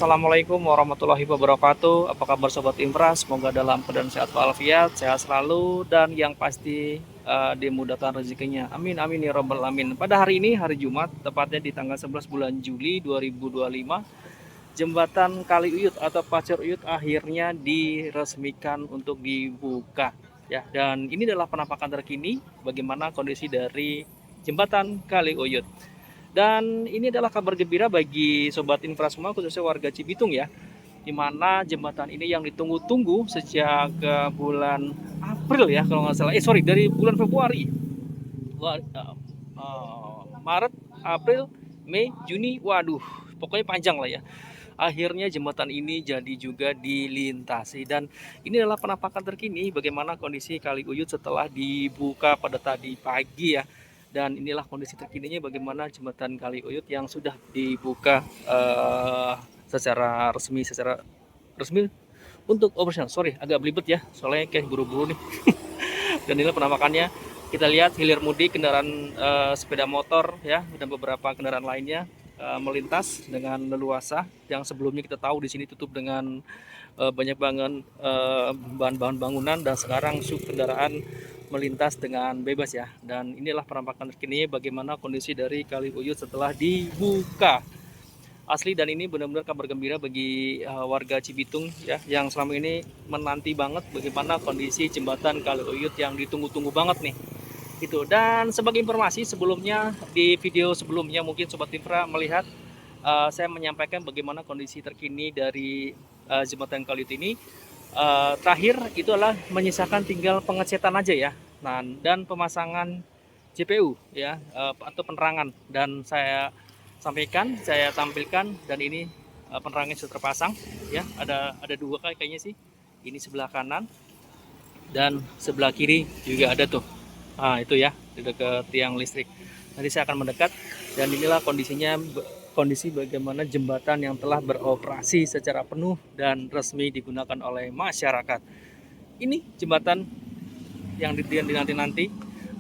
Assalamualaikum warahmatullahi wabarakatuh. Apa kabar Sobat Infra? Semoga dalam keadaan sehat walafiat, sehat selalu, dan yang pasti dimudahkan rezekinya. Amin, amin ya robbal alamin. Pada hari ini, hari Jumat, tepatnya di tanggal 11 bulan Juli 2025, Jembatan Kali Uyut atau Pasir Uyut akhirnya diresmikan untuk dibuka. Ya, dan ini adalah penampakan terkini bagaimana kondisi dari Jembatan Kali Uyut. Dan ini adalah kabar gembira bagi Sobat Infra semua, khususnya warga Cibitung ya, di mana jembatan ini yang ditunggu-tunggu sejak bulan April ya kalau nggak salah. Sorry, dari bulan Februari, Maret, April, Mei, Juni, waduh, pokoknya panjang lah ya. Akhirnya jembatan ini jadi juga dilintasi, dan ini adalah penampakan terkini bagaimana kondisi Kali Uyut setelah dibuka pada tadi pagi ya. Dan inilah kondisi terkininya bagaimana jembatan Kali Uyut yang sudah dibuka secara resmi untuk operasional. Sorry, agak belibet ya, soalnya kayak buru-buru nih. Dan inilah penampakannya. Kita lihat hilir mudik kendaraan sepeda motor ya, dan beberapa kendaraan lainnya melintas dengan leluasa. Yang sebelumnya kita tahu di sini tutup dengan banyak banget bahan-bahan bangunan, dan sekarang kendaraan melintas dengan bebas ya. Dan inilah penampakan terkini bagaimana kondisi dari Kali Uyut setelah dibuka. Asli, dan ini benar-benar kabar gembira bagi warga Cibitung ya, yang selama ini menanti banget bagaimana kondisi jembatan Kali Uyut yang ditunggu-tunggu banget nih. Itu. Dan sebagai informasi sebelumnya, di video sebelumnya mungkin Sobat Infra melihat saya menyampaikan bagaimana kondisi terkini dari jembatan Kali Uyut ini. Terakhir itu adalah menyisakan tinggal pengecetan aja ya. Nah, dan pemasangan JPU ya, atau penerangan, dan saya sampaikan, saya tampilkan, dan ini penerangannya sudah terpasang ya. Ada dua kayaknya sih. Ini sebelah kanan dan sebelah kiri juga ada tuh. Nah, itu ya, di dekat tiang listrik. Nanti saya akan mendekat, dan inilah kondisinya, kondisi bagaimana jembatan yang telah beroperasi secara penuh dan resmi digunakan oleh masyarakat. Ini jembatan yang dinanti-nanti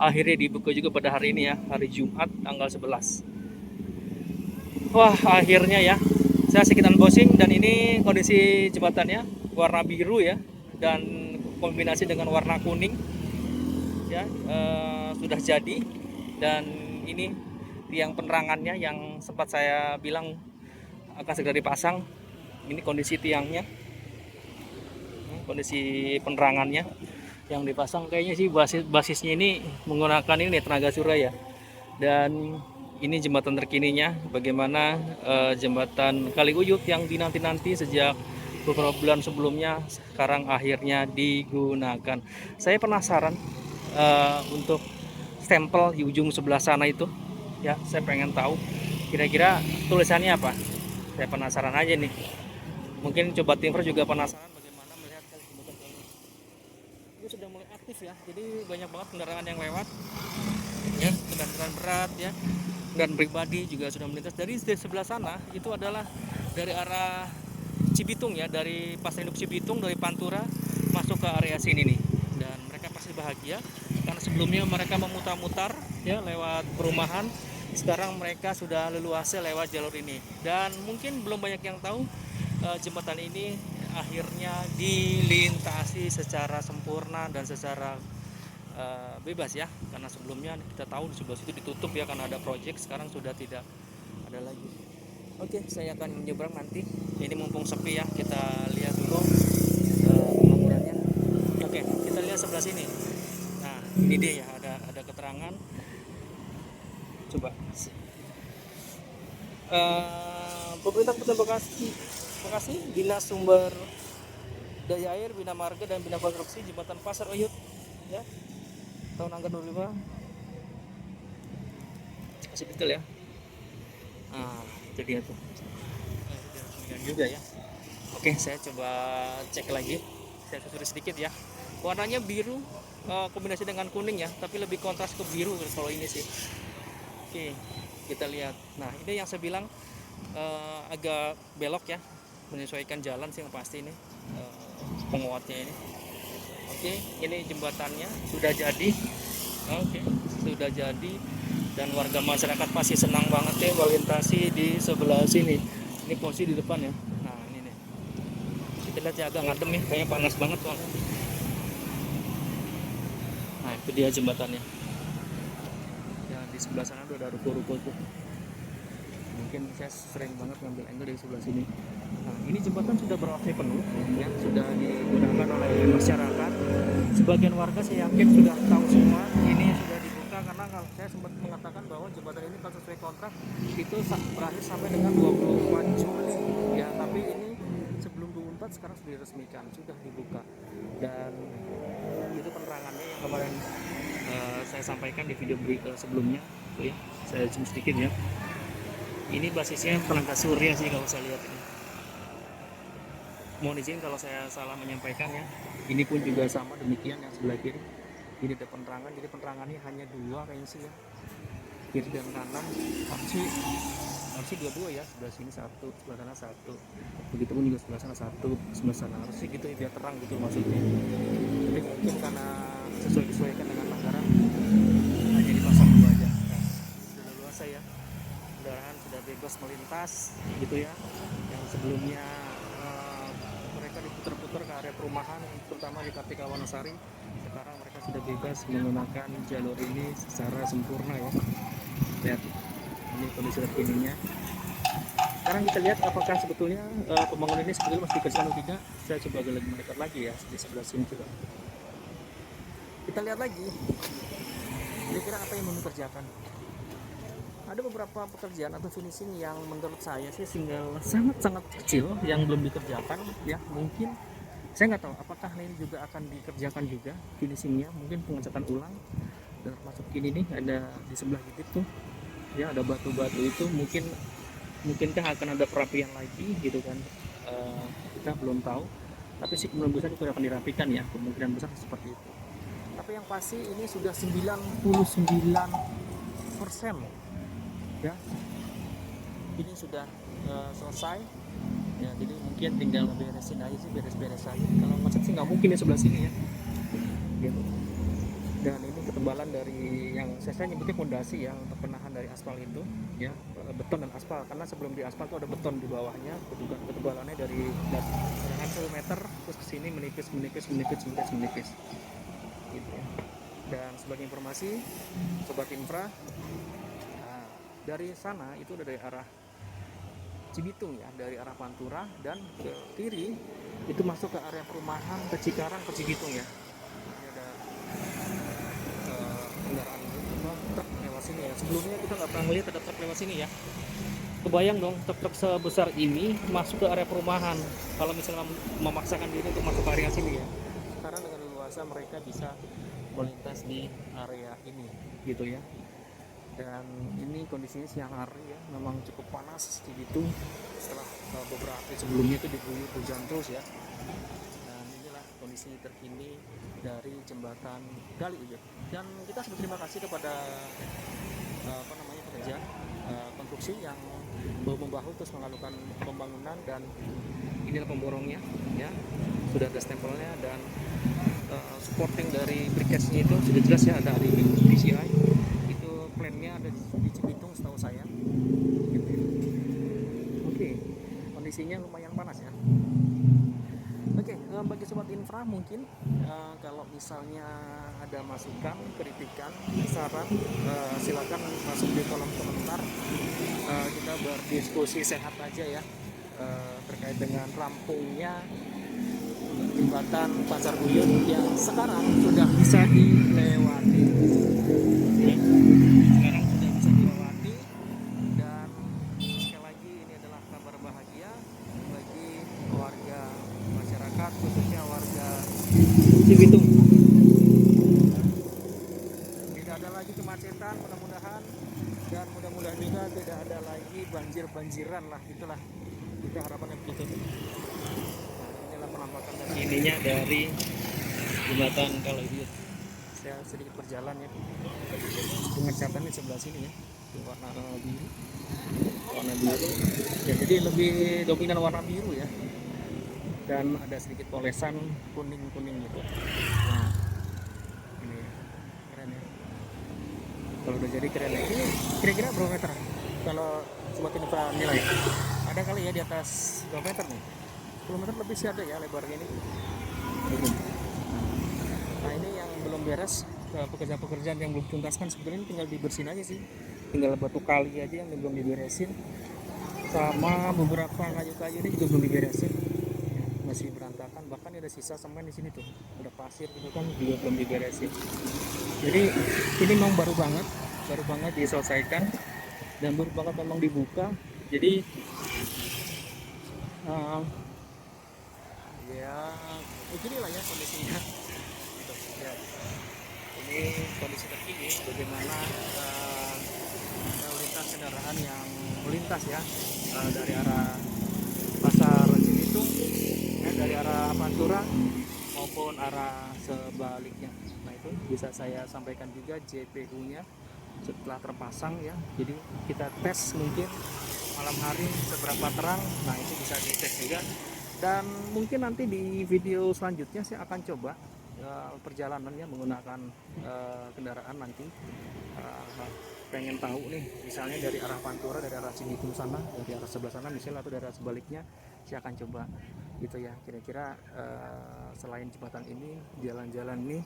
akhirnya dibuka juga pada hari ini ya, hari Jumat tanggal 11. Wah, akhirnya ya. Saya sedikit unboxing, dan ini kondisi jembatannya warna biru ya, dan kombinasi dengan warna kuning ya, sudah jadi. Dan ini tiang penerangannya yang sempat saya bilang akan segera dipasang. Ini kondisi tiangnya, kondisi penerangannya yang dipasang. Kayaknya sih basisnya ini menggunakan ini tenaga surya ya. Dan ini jembatan terkininya bagaimana jembatan Kali Uyut yang dinanti-nanti sejak beberapa bulan sebelumnya sekarang akhirnya digunakan. Saya penasaran untuk stempel di ujung sebelah sana itu ya, saya pengen tahu kira-kira tulisannya apa. Saya penasaran aja nih. Mungkin coba Timfer juga penasaran bagaimana melihat jembatan ini. Ini sudah mulai aktif ya, jadi banyak banget kendaraan yang lewat ya, kendaraan berat ya, dan pribadi juga sudah melintas. Dari sebelah sana itu adalah dari arah Cibitung ya, dari Pasar Induk Cibitung, dari Pantura masuk ke area sini nih. Dan mereka pasti bahagia karena sebelumnya mereka memutar-mutar ya lewat perumahan, sekarang mereka sudah leluasa lewat jalur ini. Dan mungkin belum banyak yang tahu jembatan ini akhirnya dilintasi secara sempurna dan secara bebas ya, karena sebelumnya kita tahu di sebelah situ ditutup ya karena ada proyek, sekarang sudah tidak ada lagi. Oke, saya akan menyeberang nanti. Ini mumpung sepi ya, kita lihat dulu pembangunannya. Oke, kita lihat sebelah sini. Nah, ini dia ya, ada keterangan. Coba. Pemerintah Kabupaten Bekasi, Dinas Sumber Daya Air, Bina Marga dan Bina Konstruksi Jembatan Pasir Uyut ya, tahun anggaran 2005. Masih detail ya. Nah, itu dia tuh. Juga ya. Oke, saya coba cek lagi. Saya susuri sedikit ya. Warnanya biru kombinasi dengan kuning ya, tapi lebih kontras ke biru kalau ini sih. Oke, kita lihat. Nah, ini yang saya bilang agak belok ya, menyesuaikan jalan sih yang pasti ini penguatnya ini. Oke, ini jembatannya sudah jadi. Oke, sudah jadi, dan warga masyarakat pasti senang banget ya melintasi di sebelah sini. Ini posisi di depan ya. Nah, Kita lihat ya, agak ngadem ya, kayaknya panas banget soalnya. Nah itu dia jembatannya ya, di sebelah sana udah ada ruko-ruko tuh. Mungkin saya sering banget ngambil angle dari sebelah sini. Nah ini jembatan sudah berakhir penuh ya, sudah digunakan oleh masyarakat. Sebagian warga saya yakin sudah tahu semua ini sudah dibuka, karena kalau saya sempat mengatakan bahwa jembatan ini kalau sesuai kontrak itu berakhir sampai dengan 24 Juli ya, tapi ini sebelum 24 sekarang sudah diresmikan, sudah dibuka. Dan itu penerangannya yang kemarin saya sampaikan di video sebelumnya tuh ya, saya zoom sedikit ya. Ini basisnya tenaga surya sih kalau saya lihat ini. Mohon izin kalau saya salah menyampaikan ya. Ini pun juga sama demikian yang sebelah kiri. Ini ada penerangan, jadi penerangannya hanya dua kayaknya sih ya. Kiri dan kanan harusnya dua-dua ya. Sebelah sini satu, sebelah sana satu. Begitupun juga sebelah sana satu, sebelah sana harusnya gitu ya, biar terang gitu maksudnya. Tapi mungkin karena disesuaikan dengan anggaran hanya dipasang dua aja. Nah, sudah luasa ya. Kendaraan sudah bebas melintas gitu ya, yang sebelumnya mereka diputar-putar ke area perumahan terutama di Kartika Wanasari, sekarang mereka sudah bebas menggunakan jalur ini secara sempurna ya. Lihat ini kondisi terkininya. Sekarang kita lihat apakah sebetulnya pembangunan ini sebetulnya masih dikerjakan atau tidak. Saya coba agak lebih mendekat lagi ya, di sebelah sini juga kita lihat lagi kira-kira apa yang mau dikerjakan. Ada beberapa pekerjaan atau finishing yang menurut saya sih tinggal sangat-sangat kecil yang belum dikerjakan ya. Mungkin saya nggak tahu apakah ini juga akan dikerjakan juga finishingnya, mungkin pengecatan ulang. Dan termasuk ini nih, ada di sebelah titik tuh ya, ada batu-batu itu, mungkinkah akan ada perapian lagi gitu kan. Kita belum tahu, tapi sih kemungkinan besar itu akan dirapikan ya, kemungkinan besar seperti itu. Tapi yang pasti ini sudah 99% ya, ini sudah selesai ya, jadi mungkin tinggal beresin aja sih, beres-beres aja. Kalau macet sih nggak mungkin ya sebelah sini ya gitu. Dan ini ketebalan dari yang saya nyebutnya fondasi ya, untuk penahan dari aspal itu ya, beton dan aspal, karena sebelum di aspal itu ada beton di bawahnya. Ketebalannya dari 1 meter terus ke sini menipis gitu ya. Dan sebagai informasi sobat infra, dari sana itu udah dari arah Cibitung ya, dari arah Pantura, dan ke kiri itu masuk ke area perumahan ke Cikarang ke Cibitung ya. Ini ada kendaraan truk lewat sini ya. Sebelumnya kita nggak pernah melihat ada truk lewat sini ya. Kebayang dong, truk sebesar ini masuk ke area perumahan. Kalau misalnya memaksakan diri untuk masuk ke area sini ya, karena dengan leluasa mereka bisa melintas di area ini gitu ya. Dan ini kondisinya siang hari ya, memang cukup panas gitu setelah beberapa hari sebelumnya itu diguyur hujan terus ya. Dan inilah kondisi terkini dari jembatan Gali Ujek. Dan kita berterima kasih kepada pekerja konstruksi yang bahu-membahu terus melakukan pembangunan. Dan inilah pemborongnya ya, sudah ada stempelnya, dan supporting dari briquetnya itu sudah jelas ya, ada DCI. Plannya ada di Cibitung setahu saya gitu ya. Oke, kondisinya lumayan panas ya. Oke, bagi sobat infra mungkin kalau misalnya ada masukan, kritikan, saran, silakan masuk di kolom komentar. Kita berdiskusi sehat aja ya, terkait dengan rampungnya jembatan Pasar Buyut yang sekarang sudah bisa dilewati. Sekarang sudah bisa dilewati, dan sekali lagi ini adalah kabar bahagia bagi warga masyarakat, khususnya warga Cibitung. Tidak ada lagi kemacetan mudah-mudahan, dan mudah-mudahan juga tidak ada lagi banjir-banjiran lah, itulah kita harapannya begitu. Inilah penampakan terkininya dari jembatan Gali Ujek. Saya sedikit berjalan ya, pengecatan di sebelah sini ya, warna biru ya, jadi lebih dominan warna biru ya, dan ada sedikit polesan kuning gitu. Nah ini keren ya, kalau udah jadi keren ya. Ini kira-kira berapa meter kalau sobat infra nilai? Ada kali ya di atas 2 meter nih 10 meter lebih sih ada ya lebarnya ini. Nah ini yang belum beres, pekerjaan-pekerjaan yang belum tuntaskan sebenarnya tinggal dibersihin aja sih, tinggal batu kali aja yang belum diberesin, sama beberapa kayu-kayu ini juga belum diberesin, masih berantakan. Bahkan ada sisa semen di sini tuh, ada pasir gitu kan juga belum diberesin. Jadi ini memang baru banget diselesaikan dan baru banget memang dibuka. Jadi ya beginilah ya kondisinya. Gitu. Ya. Ini kondisi terkini bagaimana lalu lintas kendaraan yang melintas ya dari arah Pasar Cinitung ya, dari arah Pantura maupun arah sebaliknya. Nah itu bisa saya sampaikan juga JPU-nya setelah terpasang ya. Jadi kita tes mungkin malam hari seberapa terang. Nah itu bisa dites juga. Dan mungkin nanti di video selanjutnya saya akan coba perjalanannya menggunakan kendaraan nanti. Pengen tahu nih misalnya dari arah Pantura, dari arah Cibitung sana, dari arah sebelah sana misalnya, atau dari arah sebaliknya, saya akan coba gitu ya. Kira-kira selain jembatan ini, jalan-jalan ini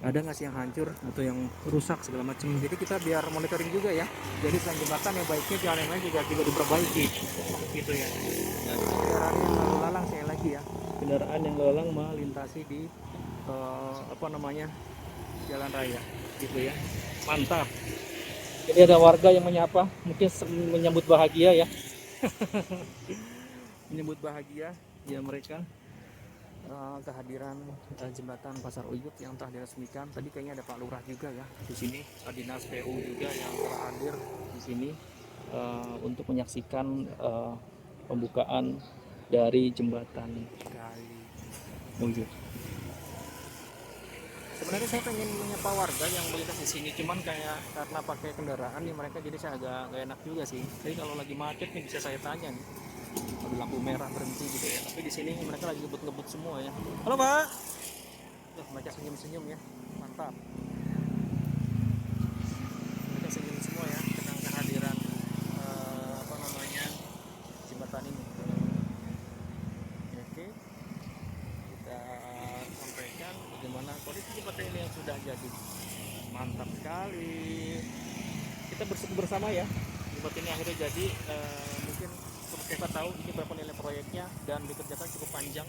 ada nggak sih yang hancur atau yang rusak segala macam. Jadi kita biar monitoring juga ya. Jadi selain jembatan yang baiknya jalan yang lain juga diperbaiki gitu ya. Dan kendaraan yang lalu lalang saya lagi ya, kendaraan yang lalu lalang melintasi di jalan raya gitu ya. Mantap. Jadi ada warga yang menyapa, mungkin menyambut bahagia ya. Menyambut bahagia ya mereka kehadiran jembatan Pasar Uyut yang telah diresmikan. Tadi kayaknya ada Pak Lurah juga ya di sini, Dinas PU juga yang telah hadir di sini untuk menyaksikan pembukaan dari jembatan Kali Uyut. Sebenarnya saya pengen menyapa warga yang melintas di sini, cuman kayak karena pakai kendaraan nih mereka, jadi saya agak gak enak juga sih. Jadi kalau lagi macet nih bisa saya tanya nih, ada lampu merah berhenti gitu ya. Tapi di sini mereka lagi ngebut-ngebut semua ya. Halo Pak. Tuh, mereka senyum-senyum ya, mantap. Mereka senyum semua ya dengan kehadiran jembatan ini. Oke. Kita sampaikan bagaimana kondisi jembatan ini yang sudah jadi. Mantap sekali. Kita bersyukur bersama ya, jembatan ini akhirnya jadi. Mungkin siapa tahu ini berapa nilai proyeknya dan dikerjakan cukup panjang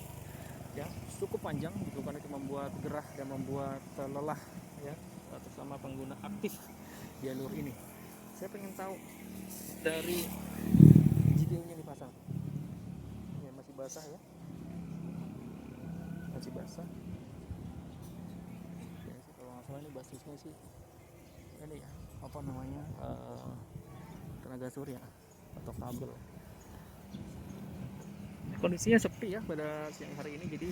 ya, cukup panjang gitu, karena itu membuat gerah dan membuat lelah ya, terutama pengguna aktif di jalur ini. Saya pengen tahu dari GPU-nya dipasang ya, masih basah ya, masih basah ya sih, kalau nggak salah ini basisnya sih ini ya, tenaga surya atau kabel. Kondisinya sepi ya pada siang hari ini, jadi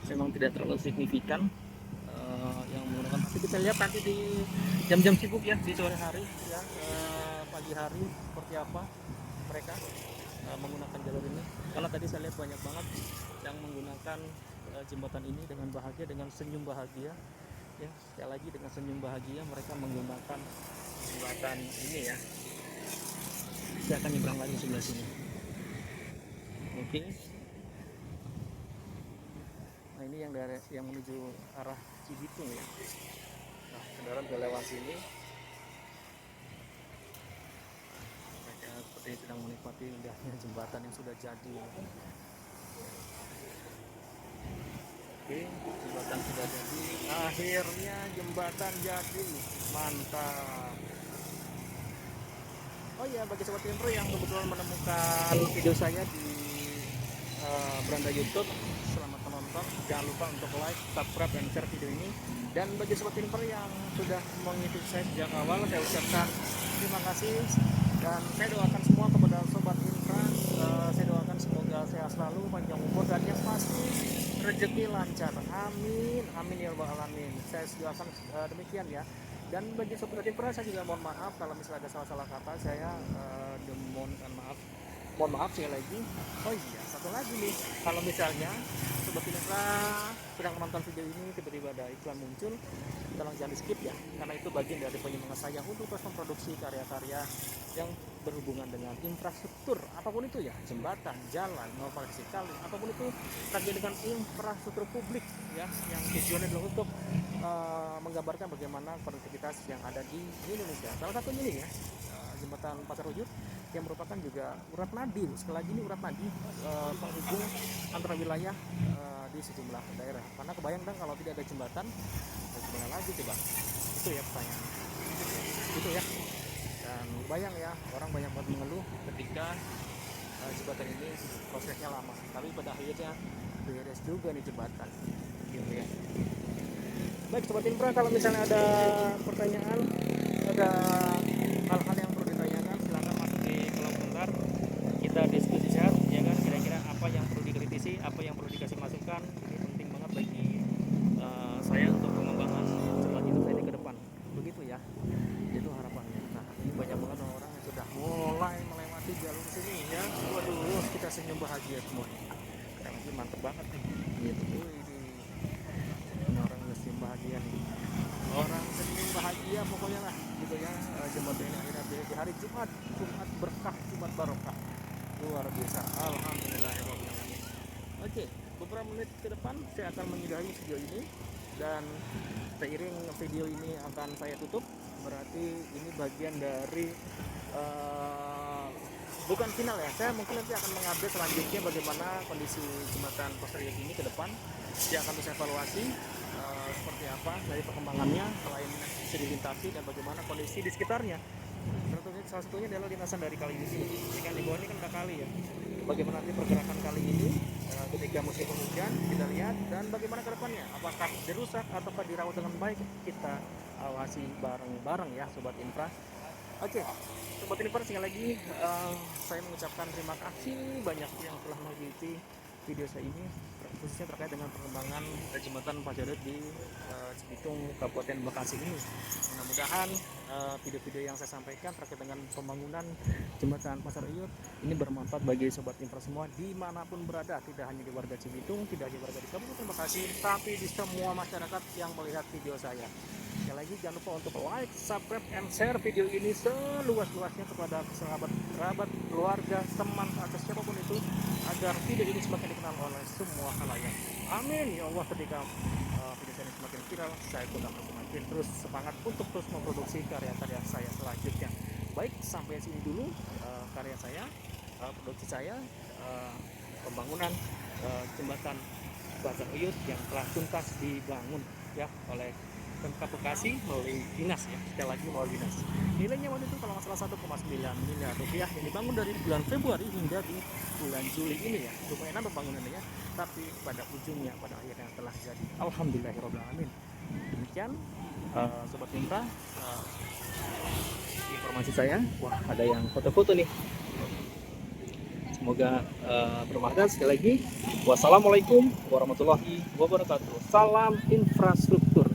memang tidak terlalu signifikan yang menggunakan. Tapi kita lihat nanti di jam-jam sibuk ya, di sore hari ya, pagi hari seperti apa mereka menggunakan jalur ini. Karena tadi saya lihat banyak banget yang menggunakan jembatan ini dengan bahagia, dengan senyum bahagia ya. Sekali lagi dengan senyum bahagia mereka menggunakan jembatan ini ya. Saya akan nyebrang lagi sebelah sini. Oke. Nah ini yang menuju arah Cibitung ya. Nah kendaraan sudah lewat sini. Mereka seperti sedang menikmati indahnya jembatan yang sudah jadi. Oke, jembatan sudah jadi. Akhirnya jembatan jadi. Mantap. Oh iya, bagi sobat Info yang kebetulan menemukan video saya di beranda YouTube, selamat menonton. Jangan lupa untuk like, subscribe, dan share video ini. Dan bagi sobat Info yang sudah mengikuti saya sejak awal, saya ucapkan terima kasih. Dan saya doakan semua kepada sobat Infra, saya doakan semoga sehat selalu, panjang umur, dan yang pasti rezeki lancar. Amin, amin ya rabbal alamin. Saya doakan demikian ya. Dan bagi sobat Infra, saya juga mohon maaf kalau misalnya ada salah-salah kata. Saya mohon maaf sekali lagi. Oh iya, satu lagi nih, kalau misalnya Sobat Infra sedang menonton video ini, tiba-tiba ada iklan muncul, tolong jangan di skip ya, karena itu bagian dari penyemangat saya untuk terus memproduksi karya-karya yang berhubungan dengan infrastruktur apapun itu ya, jembatan, jalan, normalisasi kali, apapun itu terkait dengan infrastruktur publik ya, yang tujuannya adalah untuk menggambarkan bagaimana konektivitas yang ada di Indonesia. Salah satunya ini ya, jembatan Pasar Ujut yang merupakan juga urat nadi, sekali lagi ini urat nadi penghubung antara wilayah di sejumlah daerah. Karena kebayang dong kalau tidak ada jembatan, gimana lagi coba? Itu ya pertanyaan. Itu ya. Dan bayang ya, orang banyak banget mengeluh ketika jembatan ini prosesnya lama. Tapi pada akhirnya beres juga nih jembatan. Gitu ya. Baik Sobat Infra, kalau misalnya ada pertanyaan, ada hal-hal yang perlu ditanyakan, silakan masuk di kolom komentar. Kita diskusi sehat, ya kan? Kira-kira apa yang perlu dikritisi, apa yang perlu dikasih masukan. Ini penting banget bagi saya untuk pengembangan jalan hidup saya ke depan. Begitu ya, itu harapannya. Nah, ini banyak banget orang yang sudah mulai melewati jalur sini ya. Waduh, kita senyum bahagia semuanya. Karena ini mantep banget nih. Gitu. Ini orang yang senyum bahagia nih. Orang senyum bahagia pokoknya lah gitu ya. Jembatan ini akhirnya di hari Jumat berkah, Jumat barokah, luar biasa, alhamdulillahirobbilalamin. Oke, beberapa menit ke depan saya akan menyudahi video ini, dan seiring video ini akan saya tutup. Berarti ini bagian dari bukan final ya, saya mungkin nanti akan mengupdate selanjutnya bagaimana kondisi jembatan Pasar Ujut ini ke depan. Dia akan bisa evaluasi seperti apa dari perkembangannya selain bisa dilintasi, dan bagaimana kondisi di sekitarnya. Salah satunya adalah lintasan dari kali ini sini. Ini kan di bawah ini kan ada kali ya. Bagaimana nanti pergerakan kali ini ketika musim penghujan kita lihat, dan bagaimana ke depannya, apakah dirusak ataukah dirawat dengan baik, kita awasi bareng-bareng ya Sobat Infra. Oke, Sobat Infra, sekali lagi saya mengucapkan terima kasih banyak yang telah mengikuti video saya ini, khususnya terkait dengan pengembangan jembatan Pasar Ujut di Cibitung, Kabupaten Bekasi ini. Mudah-mudahan video-video yang saya sampaikan terkait dengan pembangunan jembatan Pasar Ujut ini bermanfaat bagi Sobat Infra semua dimanapun berada, tidak hanya di warga Cibitung, tidak hanya warga di Kabupaten Bekasi, tapi di semua masyarakat yang melihat video saya. Sekali lagi jangan lupa untuk like, subscribe, and share video ini seluas-luasnya kepada sahabat, kerabat, keluarga, teman, atau siapapun itu, agar video ini semakin dikenal oleh semua khalayak. Amin ya Allah. Ketika video saya ini semakin viral, saya pun akan semakin terus semangat untuk terus memproduksi karya-karya saya selanjutnya. Baik, sampai sini dulu karya saya, produksi saya, pembangunan jembatan Pasar Ujut yang telah tuntas dibangun ya oleh Pemkab Bekasi melalui dinas ya, sekali lagi melalui dinas. Nilainya waktu itu kalau nggak salah 1,9 miliar rupiah yang dibangun dari bulan Februari hingga di bulan Juli ini ya. Lumayan pembangunannya ya, tapi pada ujungnya, pada akhirnya telah jadi. Alhamdulillahirobbilalamin. Demikian Sobat Infra, informasi saya. Wah, ada yang foto-foto nih. Semoga bermanfaat. Sekali lagi, wassalamualaikum warahmatullahi wabarakatuh. Salam infrastruktur.